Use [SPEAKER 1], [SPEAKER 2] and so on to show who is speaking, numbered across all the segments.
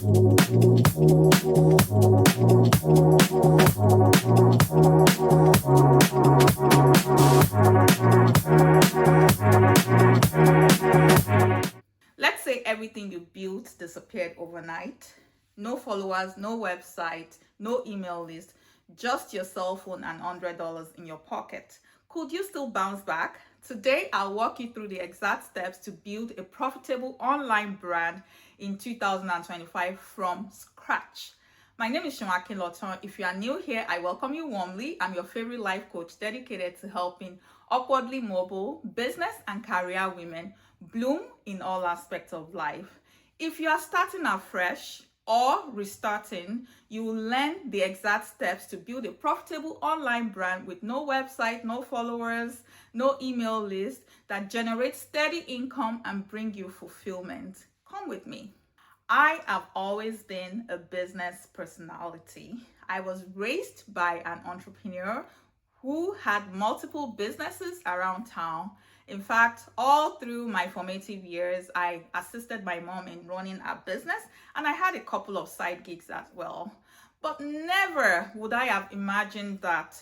[SPEAKER 1] Let's say everything you built disappeared overnight. No followers, no website, no email list, just your cell phone and $100 in your pocket. Could you still bounce back? Today, I'll walk you through the exact steps to build a profitable online brand in 2025 from scratch. My name is Shimake Loton. If you are new here, I welcome you warmly. I'm your favorite life coach dedicated to helping upwardly mobile business and career women bloom in all aspects of life. If you are starting afresh or restarting, you will learn the exact steps to build a profitable online brand with no website, no followers, no email list that generates steady income and bring you fulfillment. Come with me. I have always been a business personality. I was raised by an entrepreneur who had multiple businesses around town. In fact, all through my formative years, I assisted my mom in running a business, and I had a couple of side gigs as well. But never would I have imagined that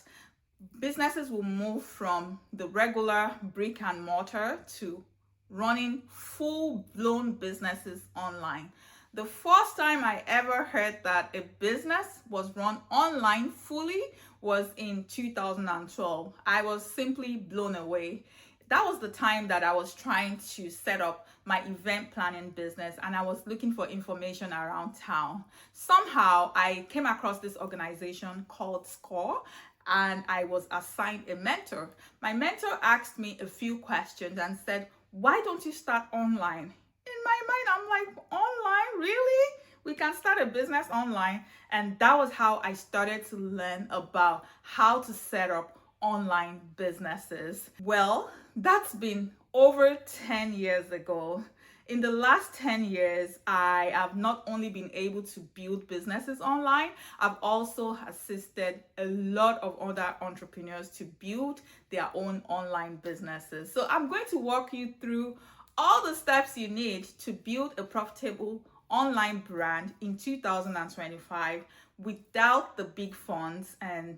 [SPEAKER 1] businesses will move from the regular brick and mortar to running full-blown businesses online. The first time I ever heard that a business was run online fully was in 2012. I was simply blown away. That was the time that I was trying to set up my event planning business, and I was looking for information around town. Somehow I came across this organization called SCORE, and I was assigned a mentor. My mentor asked me a few questions and said, "Why don't you start online?" In my mind, I'm like, online? Really? We can start a business online? And that was how I started to learn about how to set up online businesses. Well, that's been over 10 years ago. In the last 10 years, I have not only been able to build businesses online, I've also assisted a lot of other entrepreneurs to build their own online businesses. So I'm going to walk you through all the steps you need to build a profitable online brand in 2025 without the big funds, and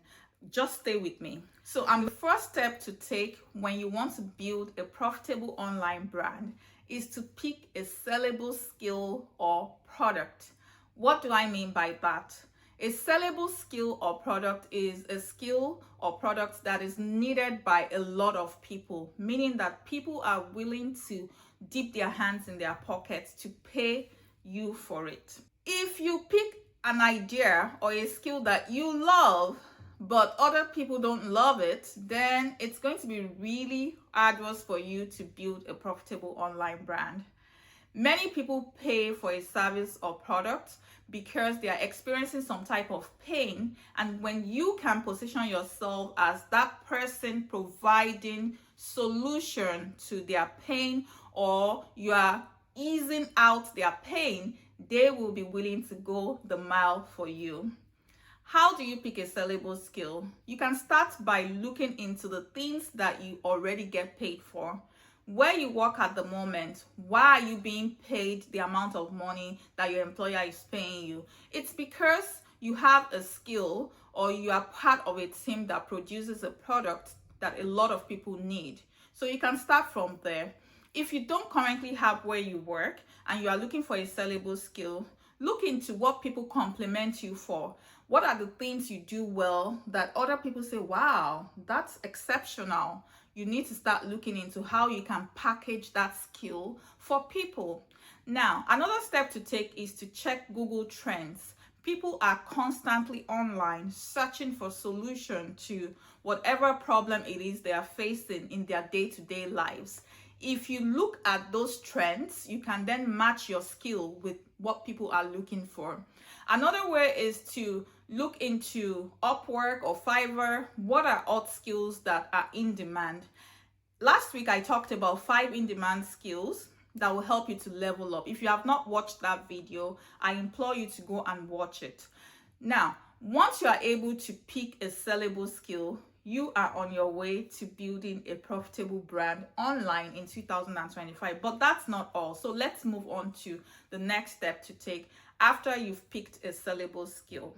[SPEAKER 1] just stay with me. So the first step to take when you want to build a profitable online brand is to pick a sellable skill or product. What do I mean by that? A sellable skill or product is a skill or product that is needed by a lot of people, meaning that people are willing to dip their hands in their pockets to pay you for it. If you pick an idea or a skill that you love, but other people don't love it, then it's going to be really arduous for you to build a profitable online brand. Many people pay for a service or product because they are experiencing some type of pain, and when you can position yourself as that person providing solution to their pain, or you are easing out their pain, they will be willing to go the mile for you. How do you pick a sellable skill? You can start by looking into the things that you already get paid for. Where you work at the moment, why are you being paid the amount of money that your employer is paying you? It's because you have a skill or you are part of a team that produces a product that a lot of people need. So you can start from there. If you don't currently have where you work and you are looking for a sellable skill, look into what people compliment you for. What are the things you do well that other people say, wow, that's exceptional? You need to start looking into how you can package that skill for people. Now, another step to take is to check Google Trends. People are constantly online searching for solution to whatever problem it is they are facing in their day-to-day lives. If you look at those trends, you can then match your skill with what people are looking for. Another way is to look into Upwork or Fiverr. What are hot skills that are in demand? Last week, I talked about 5 in-demand skills that will help you to level up. If you have not watched that video, I implore you to go and watch it. Now, once you are able to pick a sellable skill, you are on your way to building a profitable brand online in 2025. But that's not all. So let's move on to the next step to take after you've picked a sellable skill.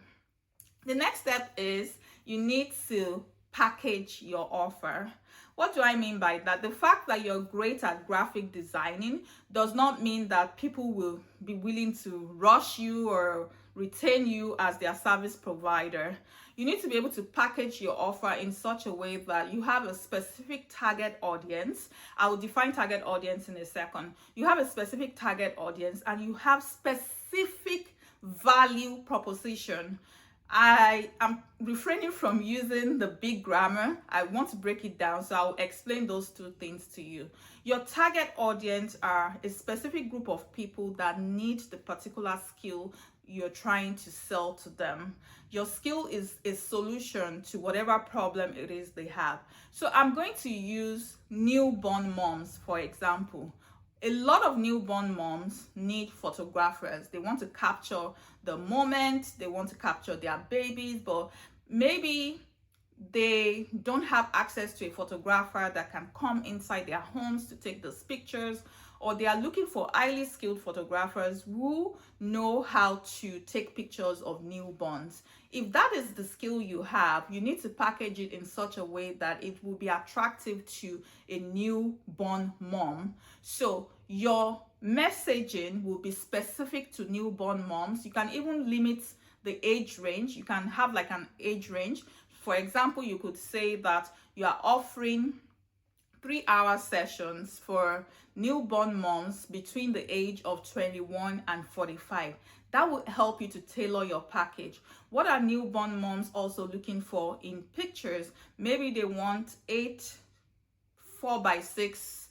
[SPEAKER 1] The next step is you need to package your offer. What do I mean by that? The fact that you're great at graphic designing does not mean that people will be willing to rush you or retain you as their service provider. You need to be able to package your offer in such a way that you have a specific target audience. I will define target audience in a second. You have a specific target audience and you have specific value proposition. I am refraining from using the big grammar. I want to break it down, so I'll explain those two things to you. Your target audience are a specific group of people that need the particular skill you're trying to sell to them. Your skill is a solution to whatever problem it is they have. So I'm going to use newborn moms, for example. A lot of newborn moms need photographers. They want to capture the moment, they want to capture their babies, but maybe they don't have access to a photographer that can come inside their homes to take those pictures, or they are looking for highly skilled photographers who know how to take pictures of newborns. If that is the skill you have, you need to package it in such a way that it will be attractive to a newborn mom. So your messaging will be specific to newborn moms. You can even limit the age range. You can have like an age range. For example, you could say that you are offering 3-hour sessions for newborn moms between the age of 21 and 45. That will help you to tailor your package. What are newborn moms also looking for in pictures? Maybe they want 8 4x6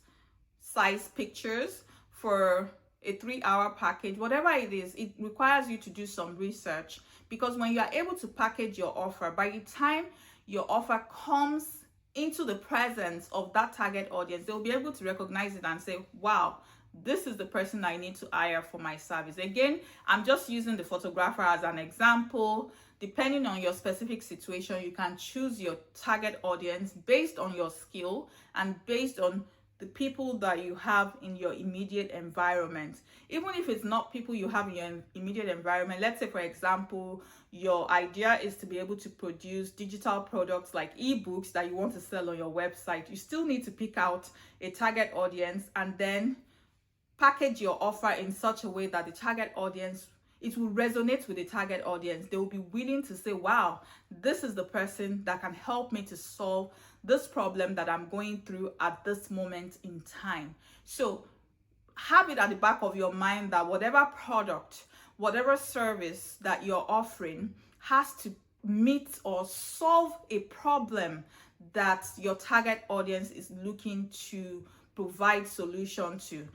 [SPEAKER 1] size pictures for a 3-hour package. Whatever it is, it requires you to do some research, because when you are able to package your offer, by the time your offer comes into the presence of that target audience, they'll be able to recognize it and say, wow, this is the person I need to hire for my service. Again, I'm just using the photographer as an example. Depending on your specific situation, you can choose your target audience based on your skill and based on the people that you have in your immediate environment. Even if it's not people you have in your immediate environment, let's say, for example, your idea is to be able to produce digital products like ebooks that you want to sell on your website. You still need to pick out a target audience and then package your offer in such a way that the target audience, it will resonate with the target audience. They will be willing to say, wow, this is the person that can help me to solve this problem that I'm going through at this moment in time. So have it at the back of your mind that whatever product, whatever service that you're offering has to meet or solve a problem that your target audience is looking to provide solution to.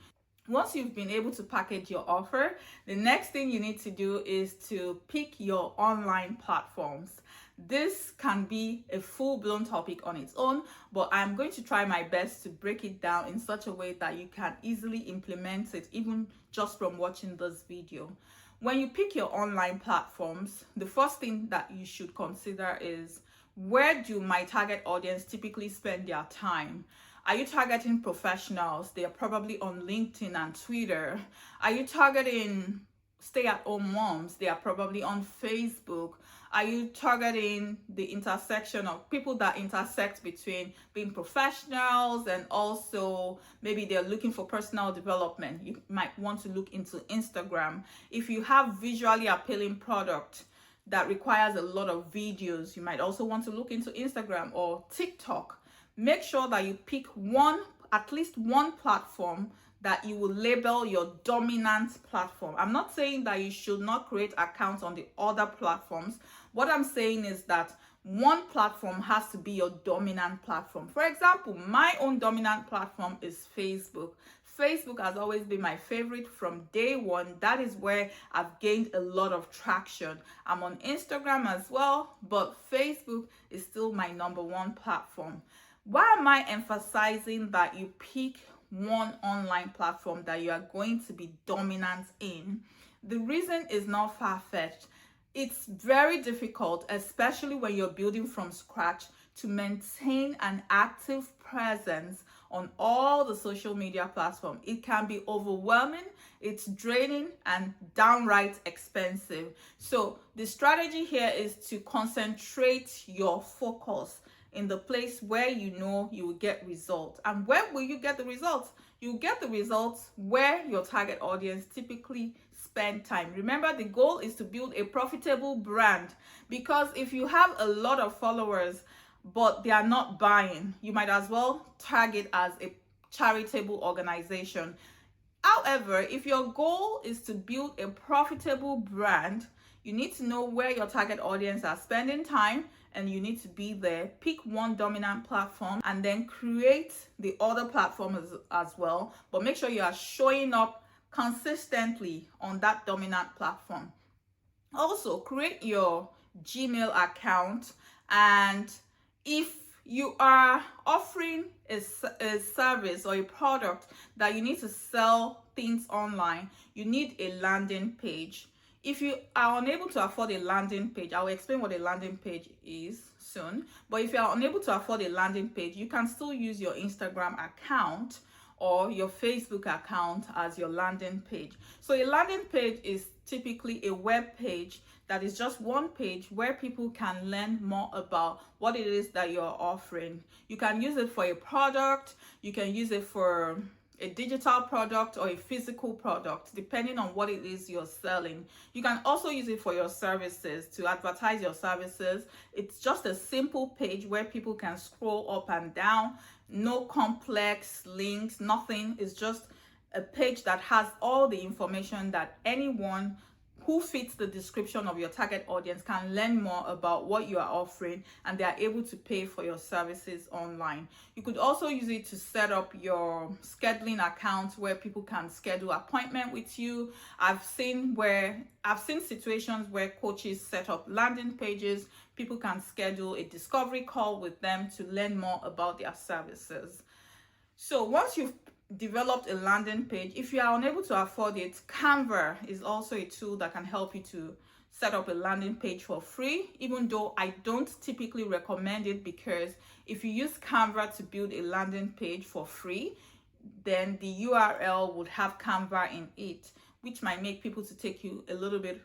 [SPEAKER 1] Once you've been able to package your offer, the next thing you need to do is to pick your online platforms. This can be a full-blown topic on its own, but I'm going to try my best to break it down in such a way that you can easily implement it even just from watching this video. When you pick your online platforms, the first thing that you should consider is, where do my target audience typically spend their time? Are you targeting professionals? They are probably on LinkedIn and Twitter. Are you targeting stay-at-home moms? They are probably on Facebook. Are you targeting the intersection of people that intersect between being professionals and also maybe they're looking for personal development? You might want to look into Instagram. If you have visually appealing product that requires a lot of videos, you might also want to look into Instagram or TikTok. Make sure that you pick at least one platform that you will label your dominant platform. I'm not saying that you should not create accounts on the other platforms. What I'm saying is that one platform has to be your dominant platform. For example, my own dominant platform is Facebook. Facebook has always been my favorite from day one. That is where I've gained a lot of traction. I'm on Instagram as well, but Facebook is still my #1 platform. Why am I emphasizing that you pick one online platform that you are going to be dominant in? The reason is not far-fetched. It's very difficult, especially when you're building from scratch, to maintain an active presence on all the social media platforms. It can be overwhelming, it's draining, and downright expensive. So the strategy here is to concentrate your focus in the place where you know you will get results. And where will you get the results? You get the results where your target audience typically spend time. Remember, the goal is to build a profitable brand, because if you have a lot of followers but they are not buying, you might as well target as a charitable organization. However, if your goal is to build a profitable brand, you need to know where your target audience are spending time, and you need to be there. Pick one dominant platform and then create the other platforms as well. But make sure you are showing up consistently on that dominant platform. Also, create your Gmail account, and if you are offering a service or a product that you need to sell things online, you need a landing page. If you are unable to afford a landing page, I will explain what a landing page is soon. But if you are unable to afford a landing page, you can still use your Instagram account or your Facebook account as your landing page. So a landing page is typically a web page that is just one page where people can learn more about what it is that you're offering. You can use it for a product, you can use it for a digital product or a physical product, depending on what it is you're selling. You can also use it for your services, to advertise your services. It's just a simple page where people can scroll up and down, no complex links, nothing. It's just a page that has all the information that anyone who fits the description of your target audience can learn more about what you are offering, and they are able to pay for your services online. You could also use it to set up your scheduling accounts where people can schedule appointment with you. I've seen situations where coaches set up landing pages. People can schedule a discovery call with them to learn more about their services. So once you've developed a landing page, if you are unable to afford it, Canva is also a tool that can help you to set up a landing page for free, even though I don't typically recommend it, because if you use Canva to build a landing page for free, then the URL would have Canva in it, which might make people to take you a little bit,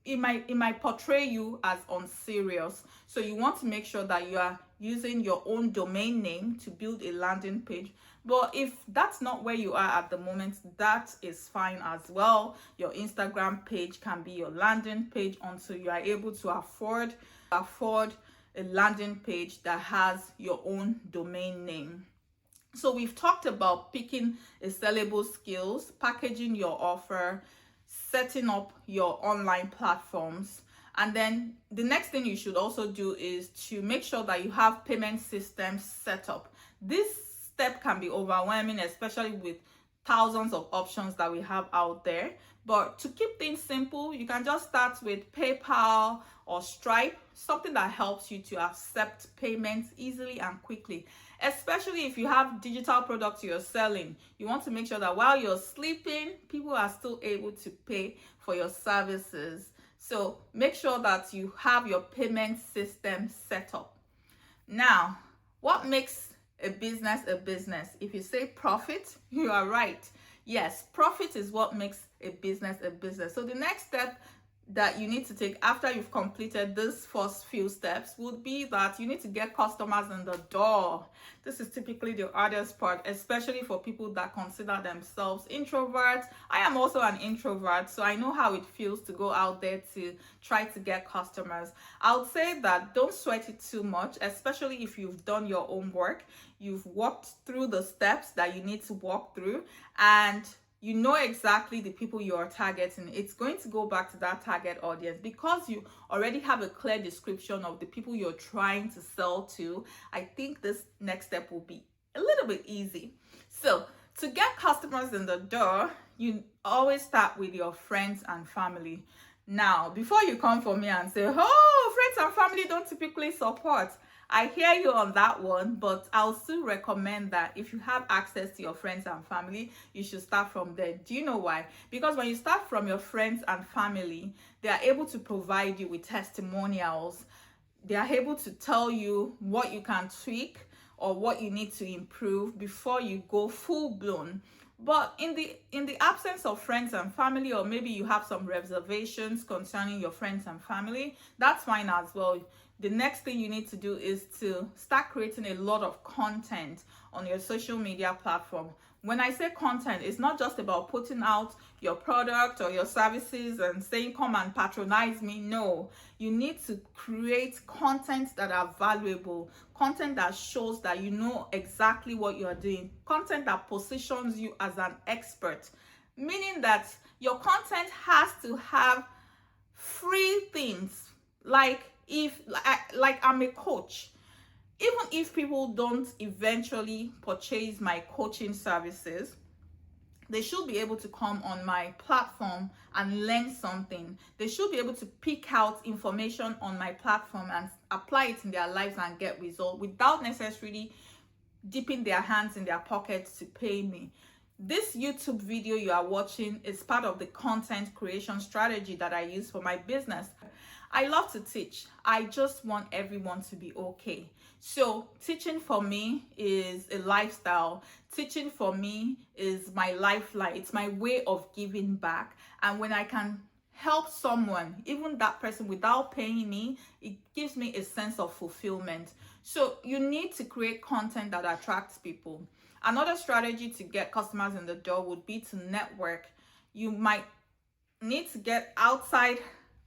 [SPEAKER 1] it might portray you as unserious. So you want to make sure that you are using your own domain name to build a landing page. But if that's not where you are at the moment, that is fine as well. Your Instagram page can be your landing page until you are able to afford a landing page that has your own domain name. So we've talked about picking a sellable skills, packaging your offer, setting up your online platforms. And then the next thing you should also do is to make sure that you have payment systems set up. This step can be overwhelming, especially with thousands of options that we have out there. But to keep things simple, you can just start with PayPal or Stripe, something that helps you to accept payments easily and quickly. Especially if you have digital products you're selling, you want to make sure that while you're sleeping, people are still able to pay for your services. So make sure that you have your payment system set up. Now, what makes a business a business? If you say profit, you are right. Yes, profit is what makes a business a business. So the next step that you need to take after you've completed this first few steps would be that you need to get customers in the door. This is typically the hardest part, especially for people that consider themselves introverts. I am also an introvert, so I know how it feels to go out there to try to get customers. I would say that don't sweat it too much, especially if you've done your own work. You've walked through the steps that you need to walk through, and you know exactly the people you are targeting. It's going to go back to that target audience because you already have a clear description of the people you're trying to sell to. I think this next step will be a little bit easy. So to get customers in the door, you always start with your friends and family. Now, before you come for me and say, oh, friends and family don't typically support, I hear you on that one, but I'll still recommend that if you have access to your friends and family, you should start from there. Do you know why? Because when you start from your friends and family, they are able to provide you with testimonials. They are able to tell you what you can tweak or what you need to improve before you go full blown. But in the absence of friends and family, or maybe you have some reservations concerning your friends and family, that's fine as well. The next thing you need to do is to start creating a lot of content on your social media platform. When I say content, it's not just about putting out your product or your services and saying, come and patronize me. No, you need to create content that are valuable, content that shows that you know exactly what you're doing, content that positions you as an expert, meaning that your content has to have free things. Like I'm a coach, even if people don't eventually purchase my coaching services, they should be able to come on my platform and learn something. They should be able to pick out information on my platform and apply it in their lives and get results without necessarily dipping their hands in their pockets to pay me. This YouTube video you are watching is part of the content creation strategy that I use for my business. I love to teach. I just want everyone to be okay. So teaching for me is a lifestyle. Teaching for me is my lifeline. It's my way of giving back. And when I can help someone, even that person, without paying me, it gives me a sense of fulfillment. So you need to create content that attracts people. Another strategy to get customers in the door would be to network. You might need to get outside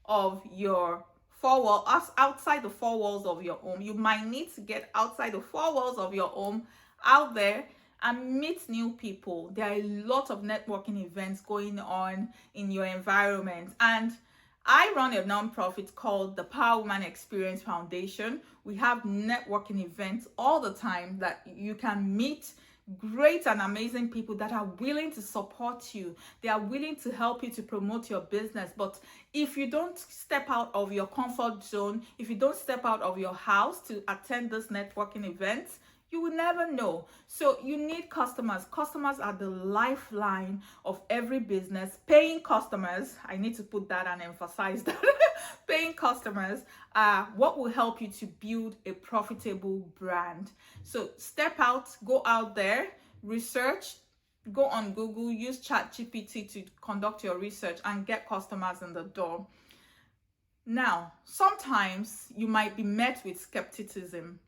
[SPEAKER 1] of your outside the four walls of your home. You might need to get outside the four walls of your home, out there, and meet new people. There are a lot of networking events going on in your environment. And I run a nonprofit called the Power Woman Experience Foundation. We have networking events all the time that you can meet great and amazing people that are willing to support you. They are willing to help you to promote your business. But if you don't step out of your comfort zone, if you don't step out of your house to attend this networking events, you will never know. So you need customers. Customers are the lifeline of every business. Paying customers, I need to put that and emphasize that. Paying customers are what will help you to build a profitable brand. So step out, go out there, research, go on Google, use ChatGPT to conduct your research and get customers in the door. Now, sometimes you might be met with skepticism,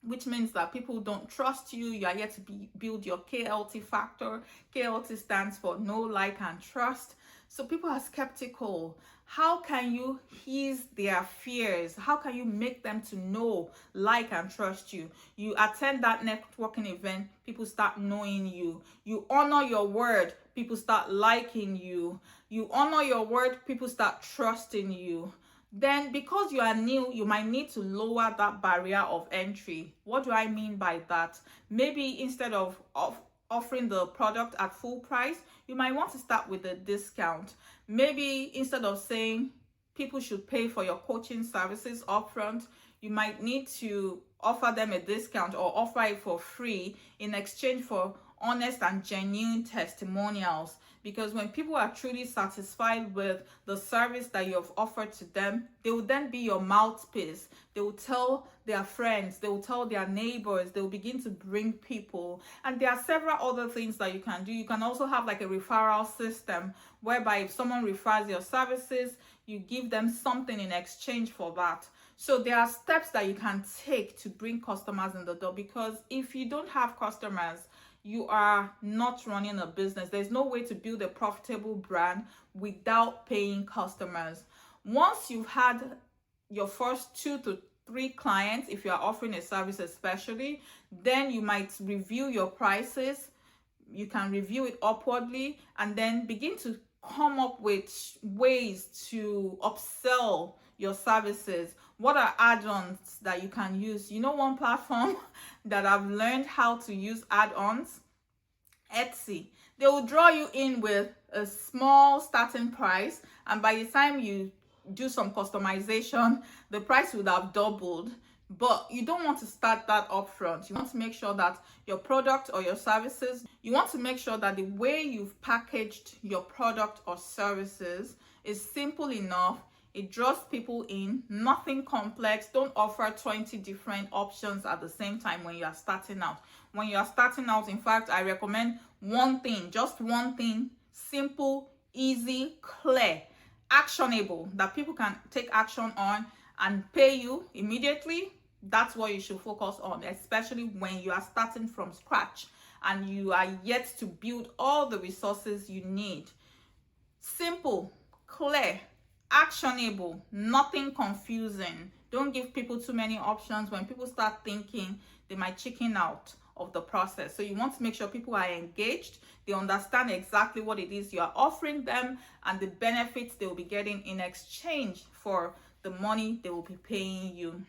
[SPEAKER 1] which means that people don't trust you. You are yet to build your KLT factor. KLT stands for know, like, and trust. So people are skeptical. How can you ease their fears? How can you make them to know, like, and trust you? You attend that networking event, people start knowing you. You honor your word, people start liking you. You honor your word, people start trusting you. Then because you are new, you might need to lower that barrier of entry. What do I mean by that? Maybe instead of offering the product at full price, you might want to start with a discount. Maybe instead of saying people should pay for your coaching services upfront, you might need to offer them a discount or offer it for free in exchange for honest and genuine testimonials. Because when people are truly satisfied with the service that you have offered to them, they will then be your mouthpiece. They will tell their friends, they will tell their neighbors, they will begin to bring people. And there are several other things that you can do. You can also have like a referral system whereby if someone refers your services, you give them something in exchange for that. So there are steps that you can take to bring customers in the door, because if you don't have customers, you are not running a business. There's no way to build a profitable brand without paying customers. Once you've had your first 2 to 3 clients, if you are offering a service especially, then you might review your prices. You can review it upwardly and then begin to come up with ways to upsell your services. What are add-ons that you can use? You know, one platform that I've learned how to use add-ons, Etsy. They will draw you in with a small starting price, and by the time you do some customization, the price would have doubled But you don't want to start that upfront. You want to make sure that your product or your services, you want to make sure that the way you've packaged your product or services is simple enough. It draws people in, nothing complex. Don't offer 20 different options at the same time when you are starting out. When you are starting out, in fact, I recommend one thing, just one thing, simple, easy, clear, actionable, that people can take action on and pay you immediately. That's what you should focus on, especially when you are starting from scratch and you are yet to build all the resources you need. Simple, clear, actionable, nothing confusing. Don't give people too many options. When people start thinking, they might chicken out of the process. So you want to make sure people are engaged, they understand exactly what it is you are offering them and the benefits they will be getting in exchange for the money they will be paying you.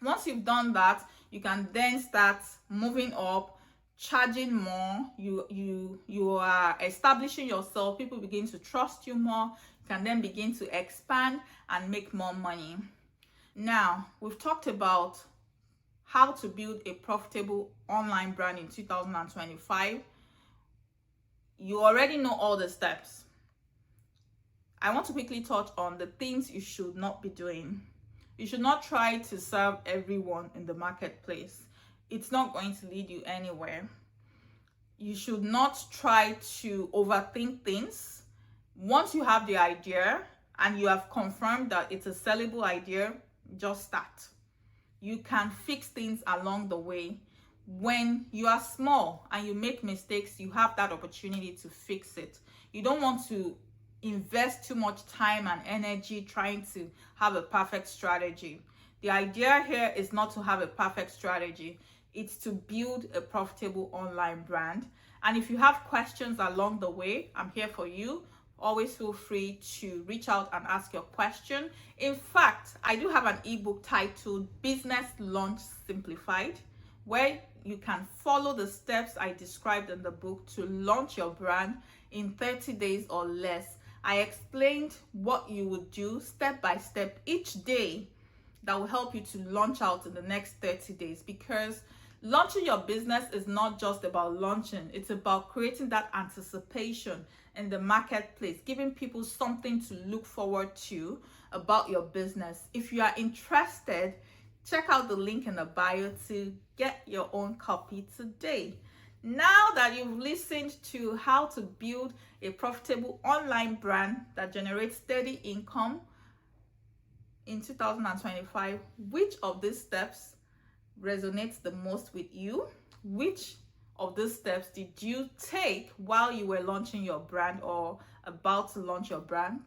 [SPEAKER 1] Once you've done that, you can then start moving up, charging more. You are establishing yourself. People begin to trust you more. You can then begin to expand and make more money. Now, we've talked about how to build a profitable online brand in 2025. You already know all the steps. I want to quickly touch on the things you should not be doing. You should not try to serve everyone in the marketplace. It's not going to lead you anywhere. You should not try to overthink things. Once you have the idea and you have confirmed that it's a sellable idea, just start. You can fix things along the way. When you are small and you make mistakes, you have that opportunity to fix it. You don't want to invest too much time and energy trying to have a perfect strategy. The idea here is not to have a perfect strategy. It's to build a profitable online brand. And if you have questions along the way, I'm here for you. Always feel free to reach out and ask your question. In fact, I do have an ebook titled Business Launch Simplified, where you can follow the steps I described in the book to launch your brand in 30 days or less. I explained what you would do step by step each day that will help you to launch out in the next 30 days, because launching your business is not just about launching. It's about creating that anticipation in the marketplace, giving people something to look forward to about your business. If you are interested, check out the link in the bio to get your own copy today. Now that you've listened to how to build a profitable online brand that generates steady income in 2025, which of these steps resonates the most with you? Which of these steps did you take while you were launching your brand or about to launch your brand?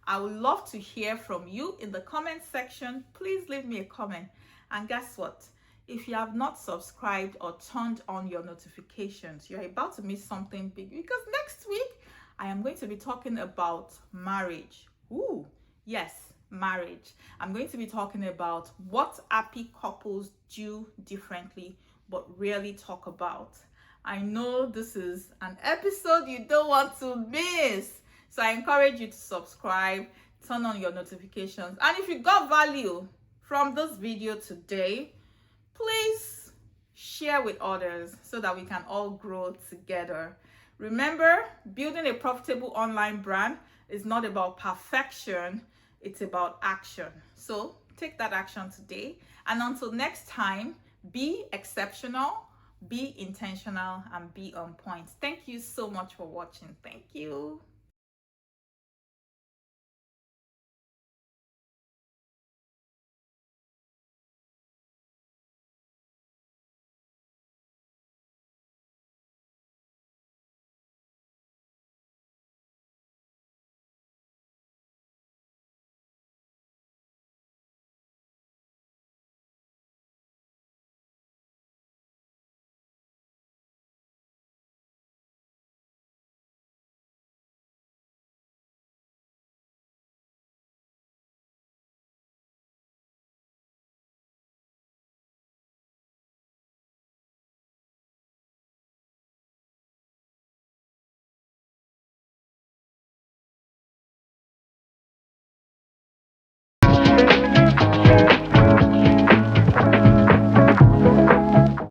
[SPEAKER 1] I would love to hear from you in the comment section. Please leave me a comment. And guess what? If you have not subscribed or turned on your notifications, you're about to miss something big, because next week I am going to be talking about marriage. Ooh, yes, marriage. I'm going to be talking about what happy couples do differently but rarely talk about. I know this is an episode you don't want to miss. So I encourage you to subscribe, turn on your notifications. And if you got value from this video today, please share with others so that we can all grow together. Remember, building a profitable online brand is not about perfection, it's about action. So take that action today. And until next time, be exceptional, be intentional, and be on point. Thank you so much for watching. Thank you.